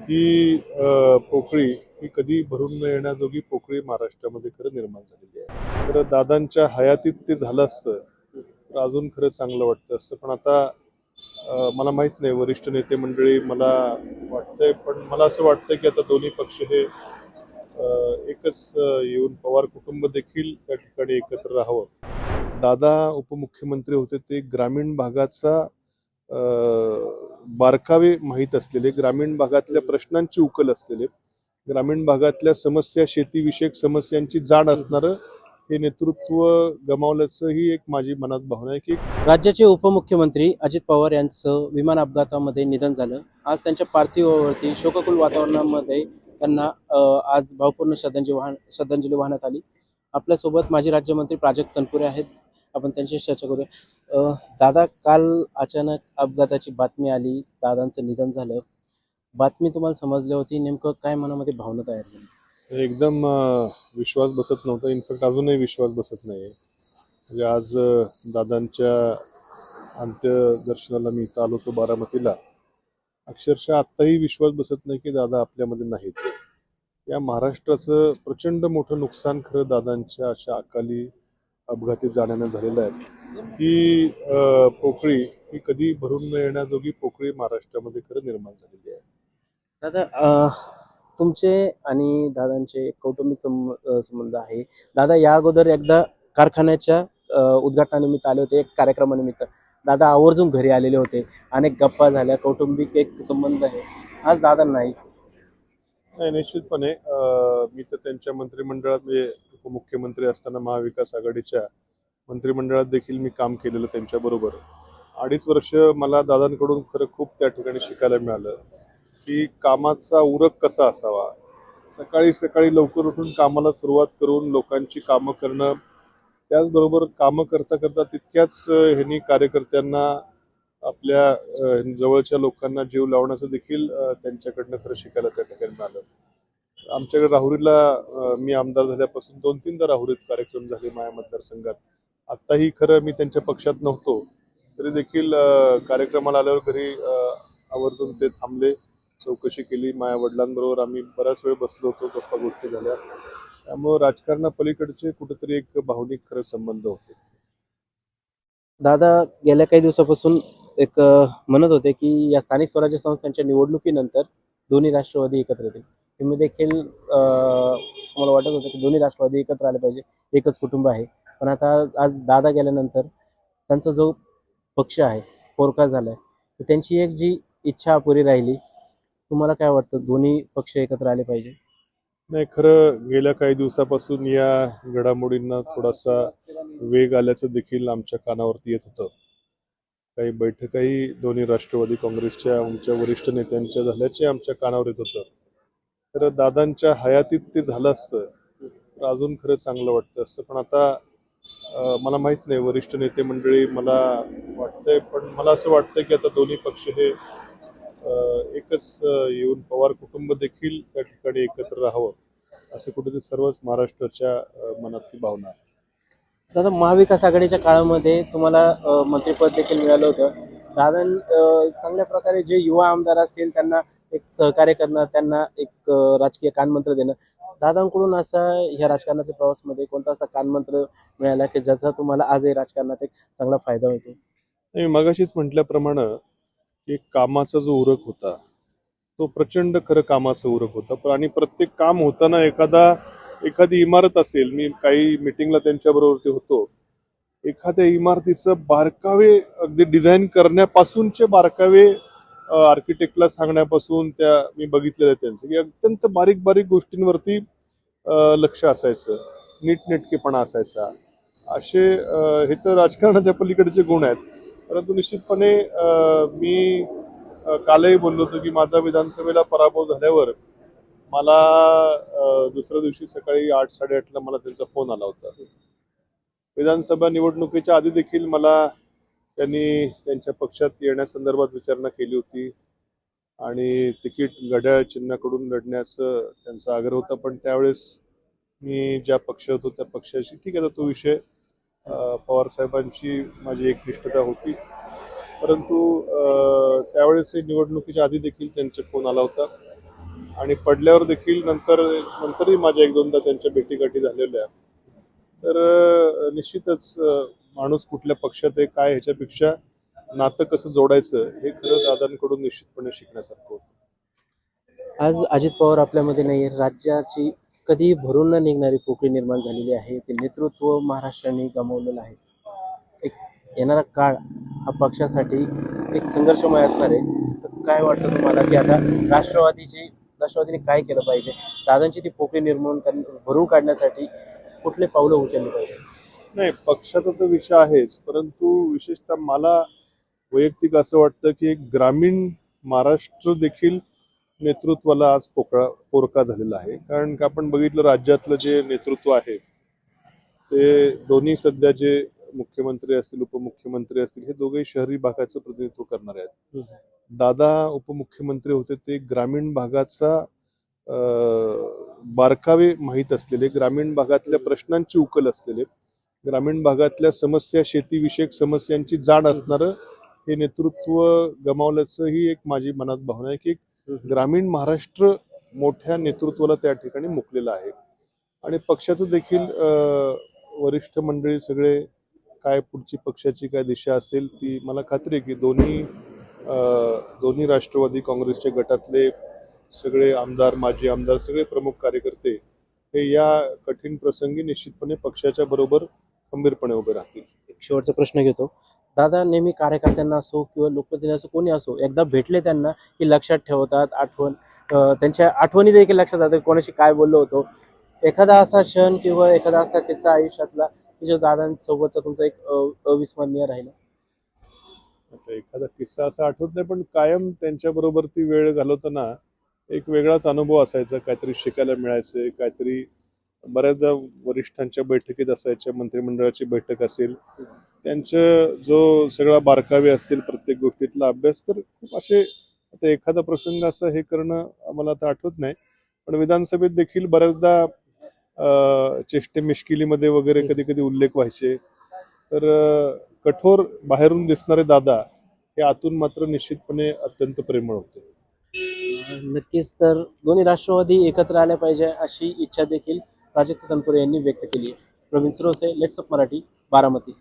ही पोकळी ही कधी भरून न येण्याजोगी पोकळी महाराष्ट्रामध्ये खरं निर्माण झालेली आहे. तर दादांच्या हयातीत ते झालं असतं तर अजून खरं चांगलं वाटतं असतं. पण आता मला माहित नाही, वरिष्ठ नेते मंडळी मला वाटतंय, पण मला असं वाटतं की आता दोन्ही पक्ष हे एकच येऊन पवार कुटुंब देखील त्या ठिकाणी एकत्र राहावं. दादा उपमुख्यमंत्री होते ते ग्रामीण भागाचा बारकावे माहीत असलेले, ग्रामीण भागातल्या प्रश्नांची उकल असलेले, ग्रामीण भागातल्या समस्या, शेतीविषयक समस्यांची जाण असणारं हे नेतृत्व गमावल्याचं ही एक माझी मनात भावना आहे की राज्याचे उपमुख्यमंत्री अजित पवार यांचं विमान अपघातामध्ये निधन झालं. आज त्यांच्या पार्थिवावरती शोककुल वातावरणामध्ये त्यांना आज भावपूर्ण श्रद्धांजली वाहण्यात आली. आपल्यासोबत माजी राज्यमंत्री प्राजक्त तनपुरे आहेत. आपण त्यांच्याशी चर्चा करूया. दादा, काल अचानक अपघाताची बातमी आली, दादांचं निधन झालं. बातमी तुम्हाला समजली होती, नेमकं काय मनामध्ये भावना तयार झाली? एकदम विश्वास बसत नव्हता. इनफॅक्ट अजूनही विश्वास बसत नाही. म्हणजे आज दादांच्या अंत्यदर्शनाला मी इथं आलो होतो बारामतीला. अक्षरशः आत्ताही विश्वास बसत नाही की दादा आपल्यामध्ये नाहीत. या महाराष्ट्राचं प्रचंड मोठं नुकसान खरं दादांच्या अशा अकाली अपघाती जाण्यानं झालेलं आहे. ही पोकळी ही कधी भरून न येण्याजोगी पोकळी महाराष्ट्रामध्ये खरं निर्माण झालेली आहे. दादा, तुमचे आणि दादांचे कौटुंबिक संबंध आहे. दादा या अगोदर एकदा कारखान्याच्या उद्घाटनानिमित्त आले होते, एक कार्यक्रमानिमित्त. दादा आवर्जून घरी आलेले होते, अनेक गप्पा झाल्या, कौटुंबिक एक संबंध आहे. आज दादा नाही. नाही, निश्चितपणे मी तर त्यांच्या मंत्रिमंडळात, म्हणजे उपमुख्यमंत्री असताना महाविकास आघाडीच्या मंत्रिमंडळात देखील मी काम केलेलं त्यांच्याबरोबर. 2.5 वर्ष मला दादांकडून खरं खूप त्या ठिकाणी शिकायला मिळालं की कामाचा उरक कसा असावा. सकाळी सकाळी लवकर उठून कामाला सुरुवात करून लोकांची कामं करणं, त्याचबरोबर कामं करता करता तितक्याच ह्यांनी कार्यकर्त्यांना, आपल्या जवळच्या लोकांना जीव लावण्याचं देखील त्यांच्याकडनं खरं शिकायला त्या ठिकाणी मिळालं. आमच्याकडे राहुरीला मी आमदार झाल्यापासून 2-3दा राहुरीत कार्यक्रम झाले माझ्या मतदारसंघात. आत्ताही खरं मी त्यांच्या पक्षात नव्हतो तरी देखील कार्यक्रमाला आल्यावर घरी आवर्जून ते थांबले, चौकशी केली. माझ्या वडिलांबरोबर आम्ही बराच वेळ बसलो होतो, गप्पा गोष्टी झाल्या. त्यामुळं राजकारणापलीकडचे कुठेतरी एक भावनिक खरं संबंध होते. दादा गेल्या काही दिवसापासून एक म्हणत होते की या स्थानिक स्वराज्य संस्थांच्या निवडणुकीनंतर दोन्ही राष्ट्रवादी एकत्र येतील. तुम्ही देखील तुम्हाला वाटत होतं की दोन्ही राष्ट्रवादी एकत्र आले पाहिजे, एकच कुटुंब आहे. पण आता आज दादा गेल्यानंतर त्यांचा जो पक्ष आहे पोरका झालाय, तर त्यांची एक जी इच्छा अपुरी राहिली. तुम्हाला काय वाटतं, दोन्ही पक्ष एकत्र आले पाहिजे? नाही, खरं गेल्या काही दिवसापासून या घडामोडींना थोडासा वेग आल्याचं देखील आमच्या कानावरती येत होतं. काही बैठकाही दोन्ही राष्ट्रवादी काँग्रेसच्या आमच्या वरिष्ठ नेत्यांच्या झाल्याचे आमच्या कानावर येत होतं. तर दादांच्या हयातीत ते झालं असतं तर अजून खरं चांगलं वाटतं असतं. पण आता मला माहित नाही, वरिष्ठ नेते मंडळी मला वाटतंय, पण मला असं वाटतं की आता दोन्ही पक्ष हे एकच येऊन पवार कुटुंब देखील त्या ठिकाणी एकत्र राहावं असं कुठेतरी सर्वच महाराष्ट्राच्या मनात ती भावना आहे. दादा, महाविकास आघाडीच्या काळामध्ये तुम्हाला मंत्रिपद देखील मिळालं होतं. दादा चांगल्या प्रकारे जे युवा आमदार असतील त्यांना एक सहकार्य करणं, त्यांना एक राजकीय कानमंत्र देणं. दादांकडून असा ह्या राजकारणाच्या प्रवासामध्ये कोणता असा कानमंत्र मिळाला की ज्याचा तुम्हाला आजही राजकारणात एक चांगला फायदा होतो? मी मगाशीच म्हटल्याप्रमाणे की कामाचा जो उरक होता तो प्रचंड खरं कामाचा उरक होता. आणि प्रत्येक काम होताना एखादी इमारत असेल, मी काही मिटिंगला त्यांच्याबरोबर होतो, एखाद्या इमारतीचं बारकावे अगदी डिझाईन करण्यापासूनचे बारकावे आर्किटेक्टला सांगण्यापासून त्या मी बघितलेलं आहे त्यांचं, की अत्यंत बारीक बारीक गोष्टींवरती लक्ष असायचं, नीटनेटकेपणा असायचा. असे हे तर राजकारणाच्या पलीकडचे गुण आहेत. परंतु निश्चितपणे मी कालही बोललो होतो की माझा विधानसभेला पराभव झाल्यावर मला दुसऱ्या दिवशी सकाळी 8-8:30ला मला त्यांचा फोन आला होता. विधानसभा निवडणुकीच्या आधी देखील मला त्यांनी त्यांच्या पक्षात येण्यासंदर्भात विचारणा केली होती आणि तिकीट घड्याळ चिन्हाकडून लढण्याचं त्यांचा आग्रह होता. पण त्यावेळेस मी ज्या पक्षात होतो त्या पक्षाशी ठीक आहे, तो विषय पवार साहेबांची माझी एकनिष्ठता होती. परंतु त्यावेळेस निवडणुकीच्या आधी देखील त्यांचा फोन आला होता आणि पडल्यावर देखील नंतरही माझ्या एक दोनदा त्यांच्या भेटीगाठी झालेल्या. तर निश्चितच माणूस कुठल्या पक्षात आहे काय ह्याच्यापेक्षा नातं कसं जोडायचं हे खरं दादांकडून निश्चितपणे शिकण्यासारखं होतं. आज अजित पवार आपल्यामध्ये नाही आहे. राज्याची कधी भरून न निघणारी पोकळी निर्माण झालेली आहे. ते नेतृत्व महाराष्ट्राने गमावलेलं आहे. एक येणारा काळ हा पक्षासाठी एक संघर्षमय असणार आहे. तर काय वाटतं तुम्हाला की आता राष्ट्रवादीने काय केलं पाहिजे? दादांची ती पोकळी भरून काढण्यासाठी कुठले पावलं उचलली पाहिजे? नाही, पक्षाचा तर विषय आहेच, परंतु विशेषतः मला वैयक्तिक असं वाटतं की एक ग्रामीण महाराष्ट्र देखील नेतृत्वाला आज पोरका झालेला आहे. कारण का आपण बघितलं राज्यातलं जे नेतृत्व आहे ते दोन्ही सध्या जे मुख्यमंत्री असतील उपमुख्यमंत्री असतील हे दोघेही शहरी भागाचं प्रतिनिधित्व करणारे आहेत. दादा उपमुख्यमंत्री होते ते ग्रामीण भागाचा बारकावे माहीत असलेले, ग्रामीण भागातल्या प्रश्नांची उकल असलेले, ग्रामीण भागातल्या समस्या शेतीविषयक समस्यांची जाण असणारं हे नेतृत्व गमावल्याचं ही एक माझी मनात भावना आहे की ग्रामीण महाराष्ट्र मोठ्या नेतृत्वाला त्या ठिकाणी मुकलेलं आहे. आणि पक्षाचं देखील वरिष्ठ मंडळी सगळे काय पुढची पक्षाची काय दिशा असेल ती मला खात्री आहे की दोन्ही राष्ट्रवादी काँग्रेसच्या गटातले सगळे आमदार माजी आमदार सगळे प्रमुख कार्यकर्ते हे या कठीण प्रसंगी निश्चितपणे पक्षाच्या बरोबर खंबीरपणे उभे राहतील. एक शेवटचा प्रश्न घेतो. दादा नेहमी कार्यकर्त्यांना असो किंवा लोकप्रतिनिधी असो कोणी असो एकदा भेटले त्यांना की लक्षात ठेवतात. त्यांच्या आठवणी देखील लक्षात राहतात. कोणाशी काय बोललो होतो. एखादा असा क्षण किंवा एखादा असा किस्सा आयुष्यातला की जो दादांसोबतचा तुमचा एक अविस्मरणीय राहिला? असं एखादा किस्सा असा आठवत नाही, पण कायम त्यांच्याबरोबर ती वेळ घालवताना एक वेगळाच अनुभव असायचा. काहीतरी शिकायला मिळायचं, काहीतरी बऱ्याचदा वरिष्ठांच्या बैठकीत असायच्या, मंत्रिमंडळाची बैठक असेल, त्यांचं जो सगळा बारकावे असतील प्रत्येक गोष्टीतला अभ्यास, तर खूप असे आता एखादा प्रसंग असं हे करणं आम्हाला आता आठवत नाही. पण विधानसभेत देखील बऱ्याचदा चेष्टे मिश्किलीमध्ये वगैरे कधी कधी उल्लेख व्हायचे. तर कठोर बाहेरून दिसणारे दादा हे आतून मात्र निश्चितपणे अत्यंत प्रेमळ होते. नक्कीच. तर दोन्ही राष्ट्रवादी एकत्र आल्या पाहिजे अशी इच्छा देखील प्राजक्त तनपुरे यांनी व्यक्त केली आहे. Praveen Suravase, let's up Marathi, Baramati.